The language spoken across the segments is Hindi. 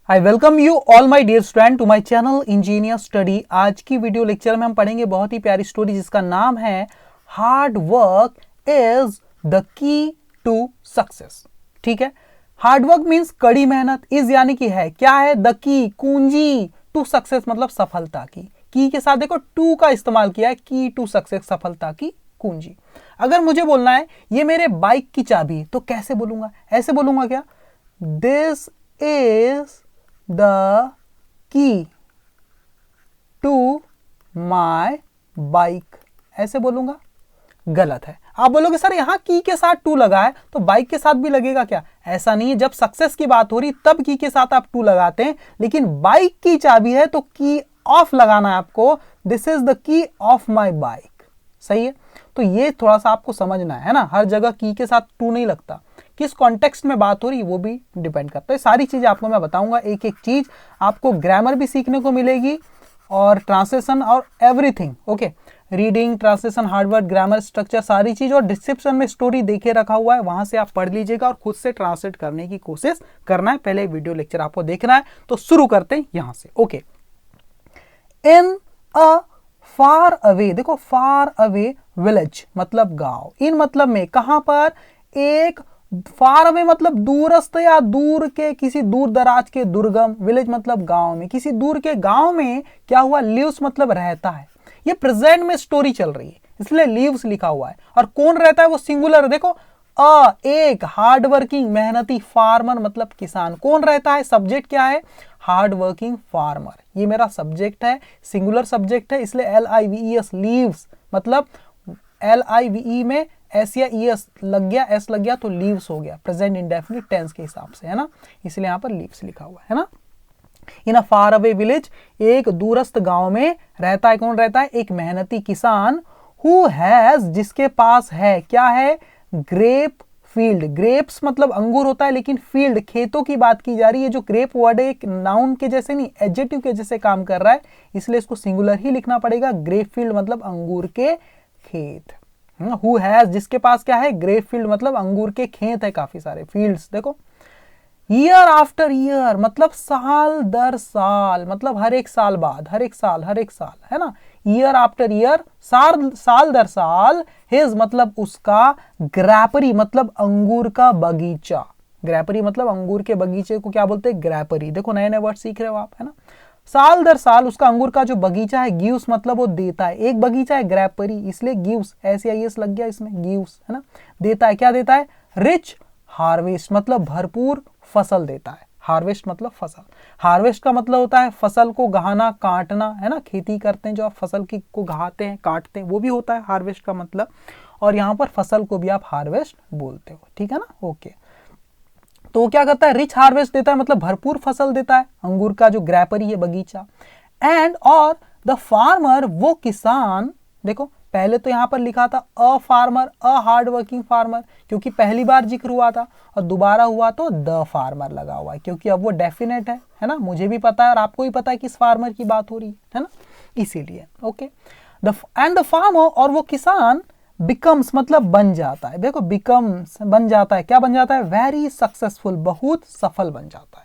I welcome you all my dear student to my channel engineer study. आज की वीडियो लेक्चर में हम पढ़ेंगे बहुत ही प्यारी स्टोरी जिसका नाम है hard work is the key to success. ठीक है, हार्ड वर्क मीन्स कड़ी मेहनत, इज यानी कि है, क्या है, द की कुंजी, टू सक्सेस मतलब सफलता की के साथ देखो टू का इस्तेमाल किया है, की टू सक्सेस सफलता की कुंजी। अगर मुझे बोलना है ये मेरे बाइक की चाबी तो कैसे बोलूंगा, ऐसे बोलूंगा क्या, this is the key to my bike, ऐसे बोलूंगा, गलत है। आप बोलोगे सर यहां की के साथ टू लगा है तो बाइक के साथ भी लगेगा क्या, ऐसा नहीं है। जब सक्सेस की बात हो रही तब की के साथ आप टू लगाते हैं, लेकिन बाइक की चाबी है तो की ऑफ लगाना है आपको, दिस इज द की ऑफ माई बाइक। सही है, तो ये थोड़ा सा आपको समझना है ना, हर जगह की के साथ टू नहीं लगता, किस कॉन्टेक्स्ट में बात हो रही है वो भी डिपेंड करता है। सारी चीजें आपको मैं बताऊंगा, एक एक चीज आपको ग्रामर भी सीखने को मिलेगी और ट्रांसलेशन और everything. Okay, reading, translation, hard work, grammar, structure, सारी चीज, और डिस्क्रिप्शन में स्टोरी देखे रखा हुआ है, वहां से आप पढ़ लीजिएगा और खुद से ट्रांसलेट करने की कोशिश करना है। पहले वीडियो लेक्चर आपको देखना है, तो शुरू करते हैं यहां से। ओके, इन अ फार अवे, देखो फार अवे विलेज मतलब गांव, इन मतलब में, कहां पर, एक फार अवे मतलब दूरस्थ या दूर के, किसी दूर दराज के, दुर्गम, विलेज मतलब गांव में, किसी दूर के गांव में क्या हुआ, लिव्स मतलब रहता है। ये प्रेजेंट में स्टोरी चल रही है इसलिए लिव्स लिखा हुआ है, और कौन रहता है वो सिंगुलर, देखो एक हार्ड वर्किंग मेहनती फार्मर मतलब किसान, कौन रहता है, सब्जेक्ट क्या है, हार्ड वर्किंग फार्मर, ये मेरा सब्जेक्ट है, सिंगुलर सब्जेक्ट है इसलिए LIVES लीव्स मतलब LIVE में एस या ES लग गया, एस लग गया तो लीव्स हो गया, प्रेजेंट इंडेफिनिट टेंस के हिसाब से, है ना, इसलिए यहां पर लीव्स लिखा हुआ है ना। इन अ फार अवे विलेज, एक दूरस्थ गांव में रहता है, कौन रहता है, एक मेहनती किसान, हु हैज जिसके पास है, क्या है, ग्रेप फील्ड, ग्रेप्स मतलब अंगूर होता है, लेकिन फील्ड खेतों की बात की जा रही है। जो ग्रेप वर्ड है एक नाउन के जैसे नहीं, एडजेक्टिव के जैसे काम कर रहा है, इसलिए इसको सिंगुलर ही लिखना पड़ेगा। ग्रेप फील्ड मतलब अंगूर के खेत। हु हैज जिसके पास क्या है, ग्रेप फील्ड मतलब अंगूर के खेत है, काफी सारे फील्ड्स। देखो, ईयर आफ्टर ईयर मतलब साल दर साल, मतलब हर एक साल बाद, हर एक साल, हर एक साल, है ना, ईयर आफ्टर ईयर, साल दर साल, हिज मतलब उसका, ग्रैपरी मतलब अंगूर का बगीचा, ग्रैपरी मतलब अंगूर के बगीचे को क्या बोलते हैं, ग्रैपरी। देखो नए नए वर्ड सीख रहे हो आप, है ना। साल दर साल उसका अंगूर का जो बगीचा है, गिव्स मतलब वो देता है, एक बगीचा है ग्रैपरी इसलिए गिव्स, SIS लग गया इसमें, गिव्स, है ना, देता है, क्या देता है, रिच हार्वेस्ट मतलब भरपूर फसल देता है, हार्वेस्ट मतलब फसल, हार्वेस्ट का मतलब होता है फसल को गहाना, काटना, है ना, खेती करते हैं जो आप फसल की को गहाते हैं, काटते हैं, वो भी होता है हार्वेस्ट का मतलब, और यहाँ पर फसल को भी आप हार्वेस्ट बोलते हो, ठीक है ना। ओके, तो क्या करता है, रिच हार्वेस्ट देता है मतलब भरपूर फसल देता है, अंगूर का जो ग्रैपरी है बगीचा, एंड और द फार्मर वो किसान, देखो पहले तो यहां पर लिखा था a farmer, a hard working farmer, क्योंकि पहली बार जिक्र हुआ था, और दोबारा हुआ तो द फार्मर लगा हुआ है, क्योंकि अब वो डेफिनेट है ना, मुझे भी पता है और आपको भी पता है किस फार्मर की बात हो रही है ना, इसीलिए। Okay, the end the farmer और वो किसान, बिकम्स मतलब बन जाता है, देखो बिकम्स बन जाता है, क्या बन जाता है, वेरी सक्सेसफुल बहुत सफल बन जाता है।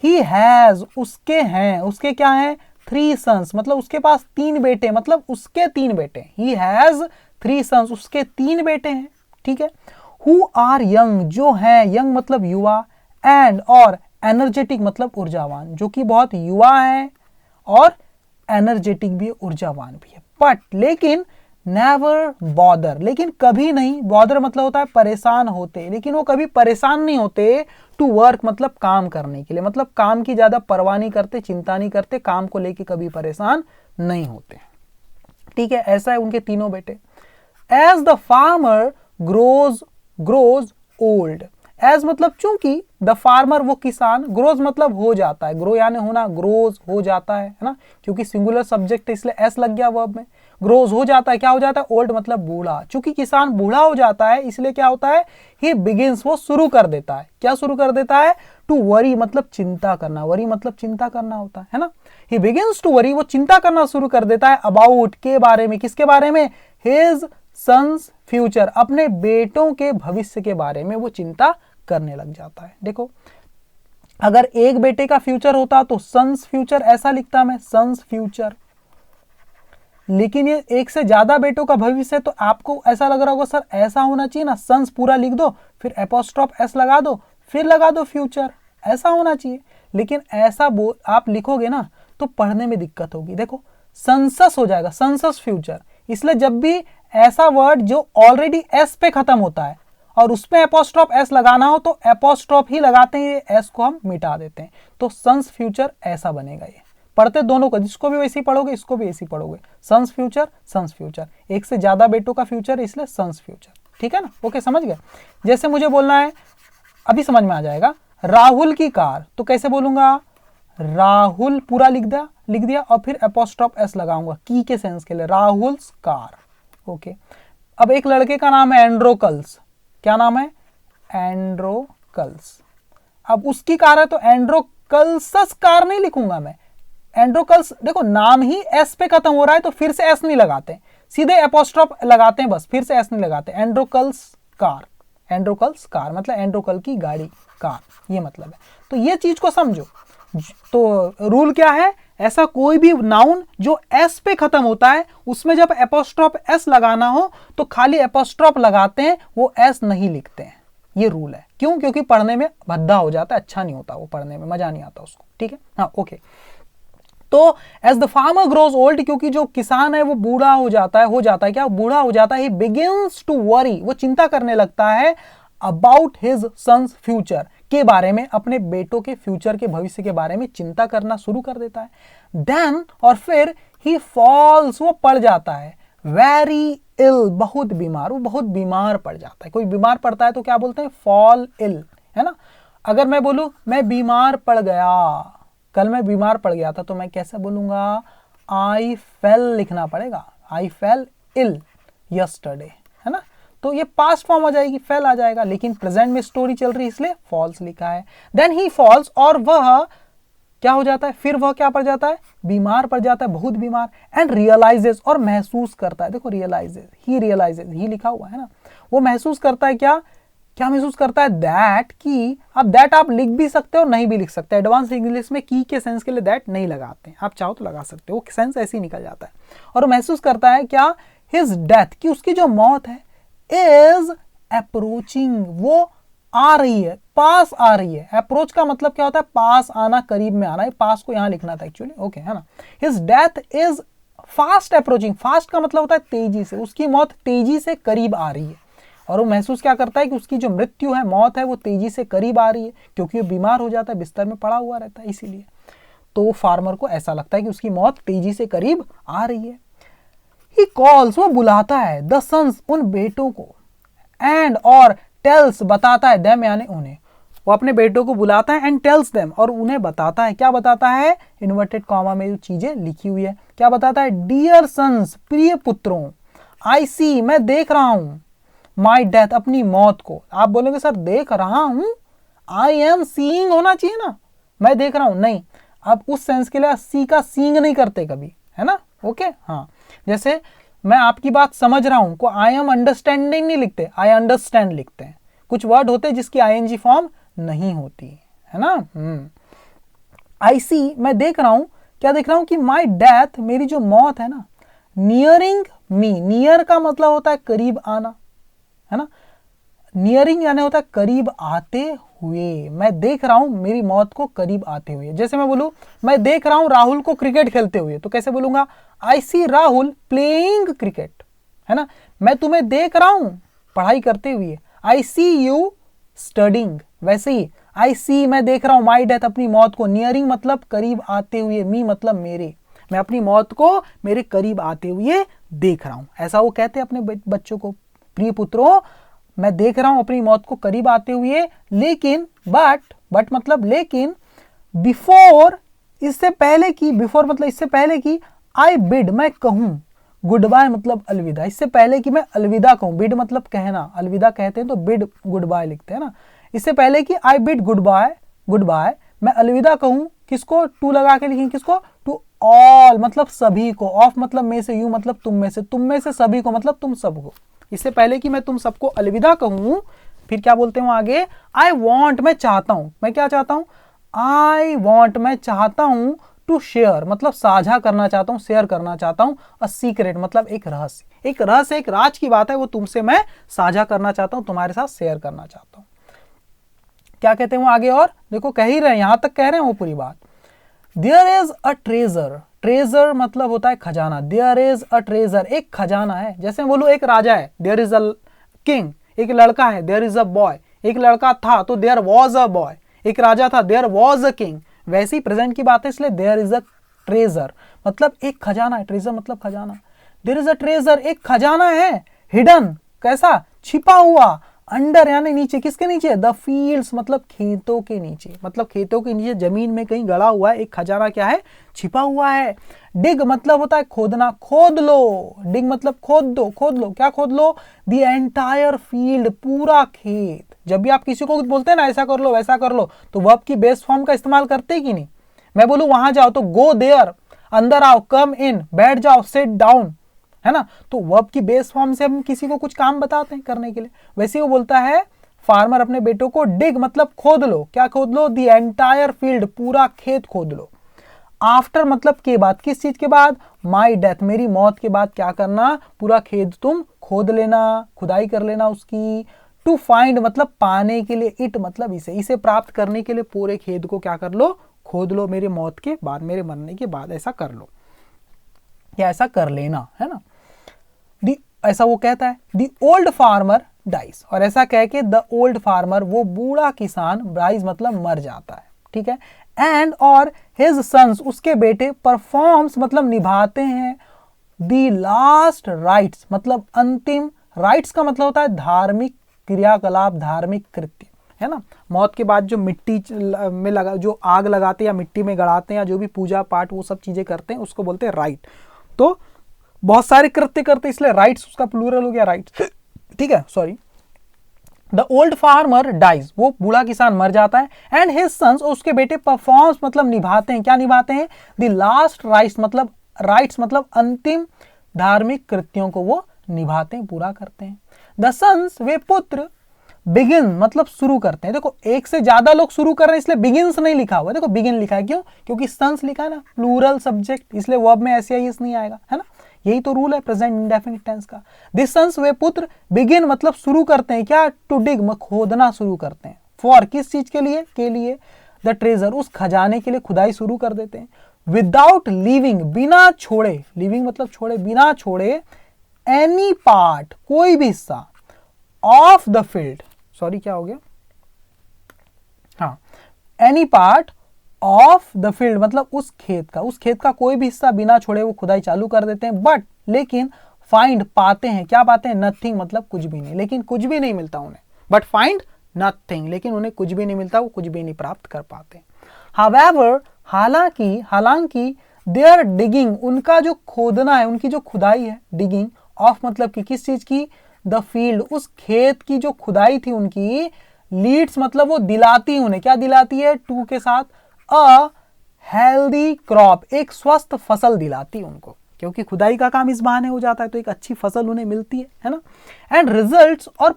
ही हैज उसके हैं, उसके क्या है, 3 सन्स मतलब उसके पास 3 बेटे, मतलब उसके 3 बेटे, ही हैज 3 सन्स उसके 3 बेटे हैं, ठीक है। हु आर यंग जो है, यंग मतलब युवा, एंड और एनर्जेटिक मतलब ऊर्जावान, जो कि बहुत युवा है और एनर्जेटिक भी, ऊर्जावान भी है, बट लेकिन नेवर बॉदर, लेकिन कभी नहीं, बॉदर मतलब होता है परेशान होते, लेकिन वो कभी परेशान नहीं होते, टू वर्क मतलब काम करने के लिए, मतलब काम की ज्यादा परवाह नहीं करते, चिंता नहीं करते, काम को लेके कभी परेशान नहीं होते, ठीक है। ऐसा है उनके तीनों बेटे। As the farmer grows old, as मतलब चूंकि, द फार्मर वो किसान, ग्रोज मतलब हो जाता है, ग्रो यानी होना, ग्रोज हो जाता है ना, क्योंकि सिंगुलर सब्जेक्ट है इसलिए एस लग गया वर्ब में, ग्रोज हो जाता है, क्या हो जाता है, ओल्ड मतलब बूढ़ा, चूंकि किसान बूढ़ा हो जाता है इसलिए क्या होता है, ही बिगिंस वो शुरू कर देता है, क्या शुरू कर देता है, टू वरी मतलब चिंता करना, वरी मतलब चिंता करना होता है ना, ही बिगिंस टू वरी वो चिंता करना शुरू कर देता है, अबाउट के बारे में, किसके बारे में, हिज सन्स फ्यूचर अपने बेटों के भविष्य के बारे में वो चिंता करने लग जाता है। देखो अगर एक बेटे का फ्यूचर होता तो सन्स फ्यूचर ऐसा लिखता मैं, सन्स फ्यूचर। लेकिन ये एक से ज्यादा बेटों का भविष्य है तो आपको ऐसा लग रहा होगा सर ऐसा होना चाहिए ना, सन्स पूरा लिख दो फिर एपोस्ट्रोफ एस लगा दो फिर लगा दो फ्यूचर, ऐसा होना चाहिए। लेकिन ऐसा आप लिखोगे ना तो पढ़ने में दिक्कत होगी। देखो संसस हो जाएगा, संसस फ्यूचर। इसलिए जब भी ऐसा वर्ड जो ऑलरेडी एस पे खत्म होता है और उसमें एपोस्ट्रोफ एस लगाना हो तो एपोस्ट्रोफ ही लगाते हैं, एस को हम मिटा देते हैं। तो सन्स फ्यूचर ऐसा बनेगा। ये पढ़ते दोनों को, जिसको भी वैसे ही पढ़ोगे इसको भी ऐसे ही पढ़ोगे, सन्स फ्यूचर सन्स फ्यूचर। एक से ज्यादा बेटों का फ्यूचर इसलिए सन्स फ्यूचर, ठीक है ना। ओके, समझ गए। जैसे मुझे बोलना है, अभी समझ में आ जाएगा, राहुल की कार, तो कैसे बोलूंगा, राहुल पूरा लिख दिया और फिर एपोस्ट्रोफ एस लगाऊंगा की के सेंस के लिए, राहुल्स कार। ओके, अब एक लड़के का नाम है एंड्रोकल्स, क्या नाम है, एंड्रोकल्स। अब उसकी कार है तो एंड्रोकल्सस कार नहीं लिखूंगा मैं, एंड्रोकल्स। देखो नाम ही एस पे खत्म हो रहा है तो फिर से एस नहीं लगाते, सीधे एपोस्ट्रोफ लगाते हैं बस, फिर से एस नहीं लगाते। एंड्रोकल्स कार, एंड्रोकल्स कार मतलब एंड्रोकल की गाड़ी, कार, ये मतलब है। तो ये चीज को समझो। तो रूल क्या है, ऐसा कोई भी नाउन जो एस पे खत्म होता है उसमें जब एपोस्ट्रोफ एस लगाना हो तो खाली एपोस्ट्रोफ लगाते हैं, वो एस नहीं लिखते हैं। ये रूल है। क्यों? क्योंकि पढ़ने में भद्दा हो जाता है, अच्छा नहीं होता, वो पढ़ने में मजा नहीं आता उसको, ठीक है। हाँ, ओके। तो as the farmer grows old, क्योंकि जो किसान है वो बूढ़ा हो जाता है क्या, बूढ़ा हो जाता है, ही बिगिंस टू वरी, वो चिंता करने लगता है अबाउट हिज सन्स फ्यूचर, के बारे में, अपने बेटों के फ्यूचर के भविष्य के बारे में चिंता करना शुरू कर देता है। देन, और फिर ही फॉल्स, वो पड़ जाता है, वेरी इल, बहुत बीमार, वो बहुत बीमार पड़ जाता है। कोई बीमार पड़ता है तो क्या बोलते हैं, फॉल इल, है ना। अगर मैं बोलूं मैं बीमार पड़ गया, कल मैं बीमार पड़ गया था, तो मैं कैसे बोलूंगा, आई फेल लिखना पड़ेगा, आई फेल इल यस्टरडे, है ना। तो ये पास्ट फॉर्म आ जाएगी, फेल आ जाएगा, लेकिन प्रेजेंट में स्टोरी चल रही है इसलिए फॉल्स लिखा है। देन ही फॉल्स, और वह क्या हो जाता है, फिर वह क्या पड़ जाता है, बीमार पड़ जाता है, बहुत बीमार। एंड रियलाइजेस, और महसूस करता है, देखो रियलाइजेस, ही लिखा हुआ है ना, वो महसूस करता है, क्या क्या महसूस करता है, दैट की। अब दैट आप लिख भी सकते हो, नहीं भी लिख सकते, एडवांस इंग्लिश में की के सेंस के लिए दैट नहीं लगाते हैं, आप चाहो तो लगा सकते हो, वो सेंस ऐसे ही निकल जाता है। और महसूस करता है क्या, हिज डेथ, की उसकी जो मौत है, इज अप्रोचिंग, वो आ रही है, पास आ रही है। अप्रोच का मतलब क्या होता है, पास आना, करीब में आना, पास को यहां लिखना था एक्चुअली, ओके, है ना। His death is fast approaching, fast का मतलब होता है तेजी से, उसकी मौत तेजी से करीब आ रही है। और वो महसूस क्या करता है कि उसकी जो मृत्यु है, मौत है, वो तेजी से करीब आ रही है, क्योंकि वो बीमार हो जाता है, बिस्तर में पड़ा हुआ रहता है, इसीलिए। तो फार्मर को ऐसा लगता है कि उसकी मौत तेजी से करीब आ रही है। ही कॉल्स, वो बुलाता है, द सन्स, उन बेटों को, एंड, और टेल्स, बताता है, देम यानी उन्हें, वो अपने बेटों को बुलाता है, एंड टेल्स देम, और उन्हें बताता है, क्या बताता है, इन्वर्टेड कॉमा में जो चीजें लिखी हुई है, क्या बताता है, डियर सन्स, प्रिय पुत्रों, आई सी, मैं देख रहा हूं, माई डेथ, अपनी मौत को। आप बोलेंगे सर देख रहा हूं, आई एम सीइंग होना चाहिए ना, मैं देख रहा हूं, नहीं, आप उस सेंस के लिए सी का सीइंग नहीं करते कभी, है ना, ओके। हाँ, जैसे मैं आपकी बात समझ रहा हूं को आई एम अंडरस्टैंडिंग नहीं लिखते, आई अंडरस्टैंड लिखते हैं। कुछ वर्ड होते हैं जिसकी आईएनजी फॉर्म नहीं होती, है ना। आई सी, मैं देख रहा हूं, क्या देख रहा हूं कि माई डेथ, मेरी जो मौत है ना, नियरिंग मी, नियर का मतलब होता है करीब आना, है ना, नियरिंग यानी होता है करीब आते हुए, मैं देख रहा हूं मेरी मौत को करीब आते हुए। जैसे मैं बोलूं मैं देख रहा हूं राहुल को क्रिकेट खेलते हुए, तो कैसे बोलूंगा, आई सी राहुल प्लेइंग क्रिकेट, है ना। मैं तुम्हें देख रहा हूं पढ़ाई करते हुए, आई सी यू स्टडिंग। वैसे ही आई सी, मैं देख रहा हूं, माई डेथ, अपनी मौत को, नियरिंग मतलब करीब आते हुए, मी मतलब मेरे, मैं अपनी मौत को मेरे करीब आते हुए देख रहा हूं, ऐसा वो कहते हैं अपने बच्चों को, प्रिय पुत्रों, मैं देख रहा हूं अपनी मौत को करीब आते हुए, लेकिन बट मतलब लेकिन, बिफोर, इससे पहले की, बिफोर मतलब इससे पहले की, आई बिड, मैं कहूं, गुड बाय मतलब अलविदा, इससे पहले कि मैं अलविदा कहूं, बिड मतलब कहना, अलविदा कहते हैं तो बिड गुड बाय लिखते हैं ना। इससे पहले कि आई बिड गुड बाय, मैं अलविदा कहूं, किसको, टू लगा के लिखें, किसको, टू ऑल मतलब सभी को, ऑफ मतलब में से, यू मतलब तुम में से सभी को मतलब तुम सबको। इससे पहले कि मैं तुम सबको अलविदा कहूं, फिर क्या बोलते हैं आगे, आई वॉन्ट, मैं चाहता हूं, मैं क्या चाहता हूं, आई वॉन्ट, मैं चाहता हूं, टू शेयर मतलब साझा करना चाहता हूं, शेयर करना चाहता हूं, अ सीक्रेट मतलब एक रहस्य, एक रहस्य, एक राज की बात है, वो तुमसे मैं साझा करना चाहता हूं, तुम्हारे साथ शेयर करना चाहता हूं। क्या कहते हैं वो आगे, और देखो कह ही रहे हैं, यहां तक कह रहे हैं वो पूरी बात। There is a treasure, treasure मतलब होता है खजाना, देयर इज अ ट्रेजर, एक खजाना है। जैसे बोलो एक राजा है, देयर इज अ किंग, एक लड़का है, देयर इज अ बॉय, एक लड़का था तो देयर वॉज अ बॉय, एक राजा था, देयर वॉज अ किंग। वैसे ही प्रेजेंट की बात है, इसलिए देयर इज अ ट्रेजर मतलब एक खजाना है, ट्रेजर मतलब खजाना। देयर इज अ ट्रेजर, एक खजाना है, हिडन कैसा, छिपा हुआ, अंडर यानी नीचे, किसके नीचे, द फील्ड्स मतलब खेतों के नीचे, मतलब खेतों के नीचे जमीन में कहीं गड़ा हुआ है एक खजाना, क्या है, छिपा हुआ है। डिग मतलब होता है खोदना, खोद लो, डिग मतलब खोद दो, खोद लो, क्या खोद लो, द एंटायर फील्ड पूरा खेत। जब भी आप किसी को बोलते हैं ना ऐसा कर लो वैसा कर लो, तो वर्ब की बेस फॉर्म का इस्तेमाल करते हैं कि नहीं। मैं बोलूं वहां जाओ तो गो देयर, अंदर आओ कम इन, बैठ जाओ सिट डाउन, है ना। तो वर्ब की बेस फॉर्म से हम किसी को कुछ काम बताते हैं करने के लिए। वैसे वो बोलता है फार्मर अपने बेटों को, डिग मतलब खोद लो, क्या खोद लो, द एंटायर फील्ड पूरा खेत खोद लो। आफ्टर मतलब के बाद, किस चीज के बाद, माई डेथ मेरी मौत के बाद क्या करना, पूरा खेत तुम खोद लेना, खुदाई कर लेना उसकी। टू फाइंड मतलब पाने के लिए, इट मतलब इसे, इसे प्राप्त करने के लिए पूरे खेत को क्या कर लो, खोद लो, मेरे मौत के बाद, मेरे मरने के बाद ऐसा कर लो, या ऐसा कर लेना, है ना। ऐसा वो कहता है, द ओल्ड फार्मर डाइज, और ऐसा कह के द ओल्ड फार्मर वो बूढ़ा किसान, डाइज मतलब मर जाता है, ठीक है। एंड और हिज सन्स उसके बेटे, परफॉर्म्स मतलब निभाते हैं, द लास्ट राइट्स मतलब अंतिम, राइट्स का मतलब होता है धार्मिक क्रियाकलाप, धार्मिक कृत्य, है ना। मौत के बाद जो मिट्टी में लगा, जो आग लगाते हैं या मिट्टी में गड़ाते हैं या जो भी पूजा पाठ वो सब चीजें करते हैं उसको बोलते हैं राइट। तो बहुत सारे कृत्य करते इसलिए राइट्स उसका प्लूरल हो गया, राइट्स, ठीक है, sorry. The old farmer dies वो बूढ़ा किसान मर जाता है, एंड हिज सन्स उसके बेटे परफॉर्म्स मतलब निभाते हैं, क्या निभाते हैं, द लास्ट राइट्स मतलब अंतिम धार्मिक कृत्यों को वो निभाते हैं, पूरा करते हैं। द सन्स वे पुत्र, बिगिन मतलब शुरू करते हैं। देखो एक से ज्यादा लोग शुरू कर रहे हैं इसलिए बिगिन्स नहीं लिखा हुआ है, देखो बिगिन लिखा है, क्यों, क्योंकि सन्स लिखा है ना, प्लूरल सब्जेक्ट, इसलिए वर्ब में ऐसे ही नहीं आएगा, है ना। यही तो रूल है प्रेजेंट इंडेफिनिट टेंस का। दिस सन्स वे पुत्र, बिगिन मतलब शुरू करते हैं, क्या, टू डिग खोदना शुरू करते हैं, फॉर किस चीज के लिए, द ट्रेजर उस खजाने के लिए खुदाई शुरू कर देते हैं। विदाउट लीविंग बिना छोड़े, लीविंग मतलब छोड़े, बिना छोड़े, एनी पार्ट कोई भी हिस्सा, ऑफ द फील्ड, सॉरी क्या हो गया, हाँ, any part of the field मतलब उस खेत का कोई भी हिस्सा बिना छोड़े वो खुदाई चालू कर देते हैं। बट लेकिन फाइंड पाते हैं, क्या पाते हैं, नथिंग मतलब कुछ भी नहीं, लेकिन कुछ भी नहीं मिलता उन्हें, बट फाइंड नथिंग लेकिन उन्हें कुछ भी नहीं मिलता, वो कुछ भी नहीं प्राप्त कर पाते। हावेवर हालांकि देयर डिगिंग उनका जो खोदना है, उनकी जो खुदाई है, डिगिंग ऑफ मतलब कि किस चीज की, द फील्ड उस खेत की जो खुदाई थी उनकी, लीड्स मतलब वो दिलाती उन्हें, क्या दिलाती है, टू के साथ, अ हेल्दी क्रॉप एक स्वस्थ फसल दिलाती उनको, क्योंकि खुदाई का काम इस बहाने हो जाता है तो एक अच्छी फसल उन्हें मिलती है ना। एंड रिजल्ट्स और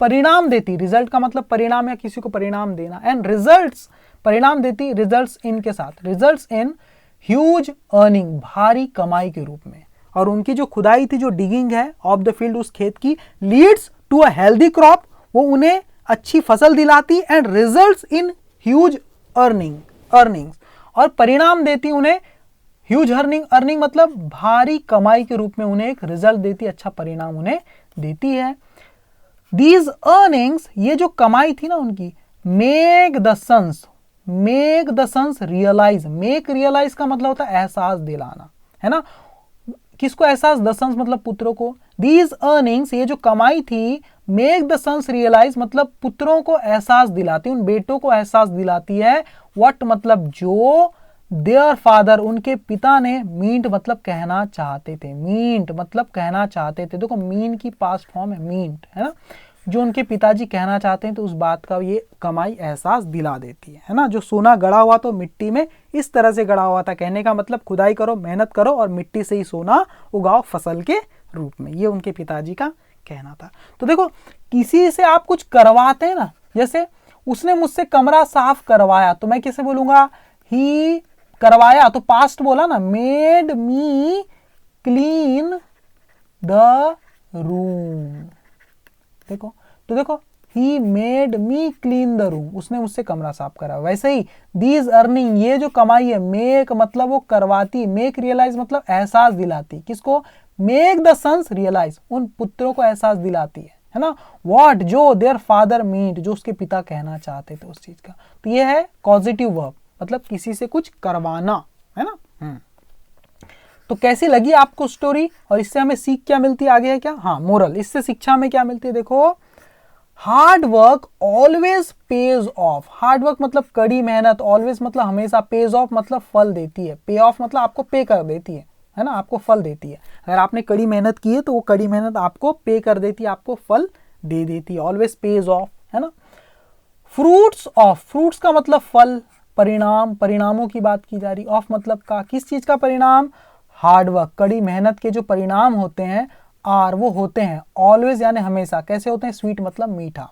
परिणाम देती, रिजल्ट का मतलब परिणाम या किसी को परिणाम देना, एंड रिजल्ट्स परिणाम देती, रिजल्ट्स इन के साथ, रिजल्ट्स इन ह्यूज अर्निंग भारी कमाई के रूप में। और उनकी जो खुदाई थी, जो डिगिंग है ऑफ द फील्ड उस खेत की, leads to a healthy crop वो उन्हें अच्छी फसल दिलाती, and results in huge earnings और परिणाम देती उन्हें ह्यूज अर्निंग मतलब भारी कमाई के रूप में उन्हें एक रिजल्ट देती, अच्छा परिणाम उन्हें देती है। दीज अर्निंग्स ये जो कमाई थी ना उनकी, make the sons realise, make realise का मतलब होता है एहसास दिलाना, है ना। किसको एहसास, द सन्स मतलब पुत्रों को। दीज अर्निंग्स ये जो कमाई थी, मेक द सन्स रियलाइज मतलब पुत्रों को एहसास दिलाती, उन बेटों को एहसास दिलाती है, व्हाट मतलब जो, देयर फादर उनके पिता ने, मींट मतलब कहना चाहते थे, मींट मतलब कहना चाहते थे, देखो मीन की पास्ट फॉर्म है मींट, है ना, जो उनके पिताजी कहना चाहते हैं तो उस बात का ये कमाई एहसास दिला देती है ना। जो सोना गड़ा हुआ तो मिट्टी में इस तरह से गड़ा हुआ था, कहने का मतलब खुदाई करो, मेहनत करो और मिट्टी से ही सोना उगाओ फसल के रूप में, ये उनके पिताजी का कहना था। तो देखो किसी से आप कुछ करवाते हैं ना, जैसे उसने मुझसे कमरा साफ करवाया, तो मैं कैसे बोलूंगा, ही करवाया, तो पास्ट बोला ना, made me clean the room. देखो, तो देखो, he made me clean the room, उसने मुझसे कमरा साफ करा। वैसे ही दीज अर्निंग, ये जो कमाई है, मेक मतलब वो करवाती, मेक रियलाइज मतलब एहसास दिलाती, किसको, मेक द सन्स रियलाइज, उन पुत्रों को एहसास दिलाती है ना, व्हाट जो देयर फादर मीट, जो उसके पिता कहना चाहते थे उस चीज का। तो ये है पॉजिटिव वर्ब, मतलब किसी से कुछ करवाना, है ना। तो कैसी लगी आपको स्टोरी, और इससे हमें सीख क्या मिलती है आगे है क्या, हाँ मोरल, इससे शिक्षा में क्या मिलती है, देखो, hard work always page of. Hard work मतलब कड़ी मेहनत, ऑलवेज मतलब हमेशा, पेज ऑफ मतलब फल देती है, पे ऑफ मतलब आपको पे कर देती है ना, आपको फल देती है। अगर आपने कड़ी मेहनत की है तो वो कड़ी मेहनत आपको पे कर देती है, आपको फल दे देती है, ऑलवेज पेज ऑफ, है ना। फ्रूट्स ऑफ, फ्रूट्स का मतलब फल, परिणाम, परिणामों की बात की जा रही, ऑफ मतलब का, किस चीज का परिणाम, हार्ड वर्क, कड़ी मेहनत के जो परिणाम होते हैं, आर वो होते हैं ऑलवेज यानी हमेशा, कैसे होते हैं, स्वीट मतलब मीठा,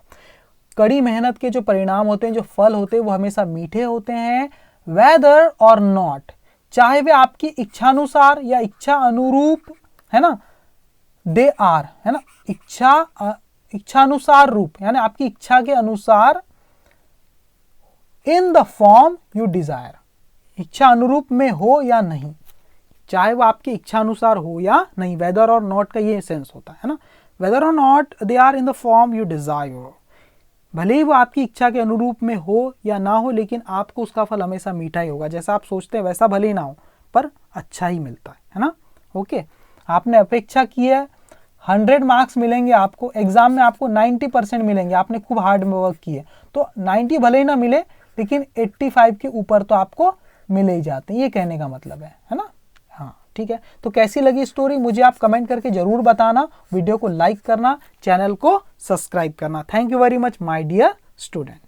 कड़ी मेहनत के जो परिणाम होते हैं, जो फल होते हैं, वो हमेशा मीठे होते हैं, वेदर और नॉट, चाहे वे आपकी इच्छानुसार या इच्छा अनुरूप, है ना, दे आर, है ना, इच्छानुसार रूप यानी आपकी इच्छा के अनुसार, इन द फॉर्म यू डिजायर, इच्छा अनुरूप में हो या नहीं, चाहे वो आपकी इच्छा अनुसार हो या नहीं, वेदर और नॉट का ये सेंस होता है ना, whether or not they are in the form you desire, भले ही वो आपकी इच्छा के अनुरूप में हो या ना हो, लेकिन आपको उसका फल हमेशा मीठा ही होगा, जैसा आप सोचते हैं वैसा भले ही ना हो, पर अच्छा ही मिलता है ना। ओके, आपने अपेक्षा की है 100 मार्क्स मिलेंगे आपको एग्जाम में, आपको 90% मिलेंगे, आपने खूब हार्ड वर्क की है, तो 90 भले ही ना मिले, लेकिन 85 के ऊपर तो आपको मिले ही जाते हैं, ये कहने का मतलब है ना। हाँ ठीक है, तो कैसी लगी स्टोरी मुझे आप कमेंट करके जरूर बताना, वीडियो को लाइक करना, चैनल को सब्सक्राइब करना। Thank you very much my dear student.